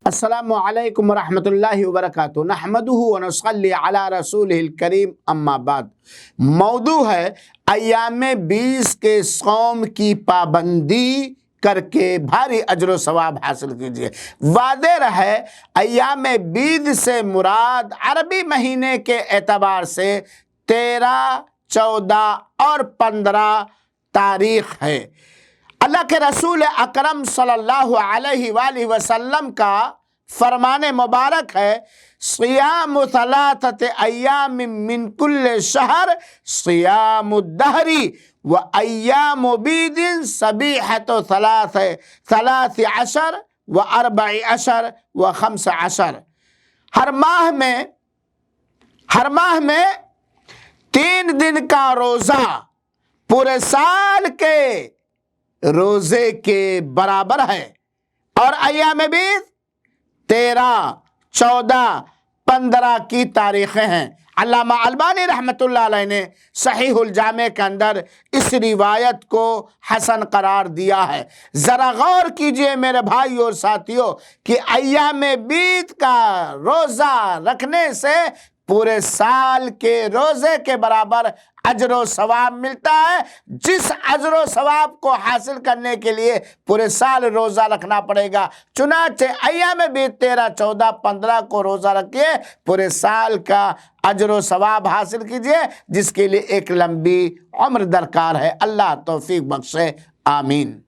السلام علیکم ورحمۃ اللہ وبرکاتہ نحمدہ ونصلی علی رسولہ الکریم اما بعد۔ موضوع ہے ایام 20 کے صوم کی پابندی کر کے بھاری اجر و ثواب حاصل کیجیے۔ واضح رہے ایام 20 سے مراد عربی مہینے کے اعتبار سے 13، 14 اور 15 تاریخ ہے۔ اللہ کے رسول اکرم صلی اللہ علیہ وآلہ وسلم کا فرمان مبارک ہے، صیام ثلاثۃ ایام من کل شہر صیام الدہر و ایام بید صبیحۃ 13 و 14 و 15۔ ہر ماہ میں 3 دن کا روزہ پورے سال کے روزے کے برابر ہے، اور ایام 20، 13، 14، 15 کی تاریخیں ہیں۔ علامہ البانی رحمۃ اللہ علیہ نے صحیح الجامع کے اندر اس روایت کو حسن قرار دیا ہے۔ ذرا غور کیجئے میرے بھائی اور ساتھیوں کہ ایام 20 کا روزہ رکھنے سے پورے سال کے روزے کے برابر اجر و ثواب ملتا ہے۔ جس اجر و ثواب کو حاصل کرنے کے لیے پورے سال روزہ رکھنا پڑے گا، چنانچہ ایام 20، 13، 14، 15 کو روزہ رکھیے، پورے سال کا اجر و ثواب حاصل کیجئے، جس کے لیے ایک لمبی عمر درکار ہے۔ اللہ توفیق بخشے، آمین۔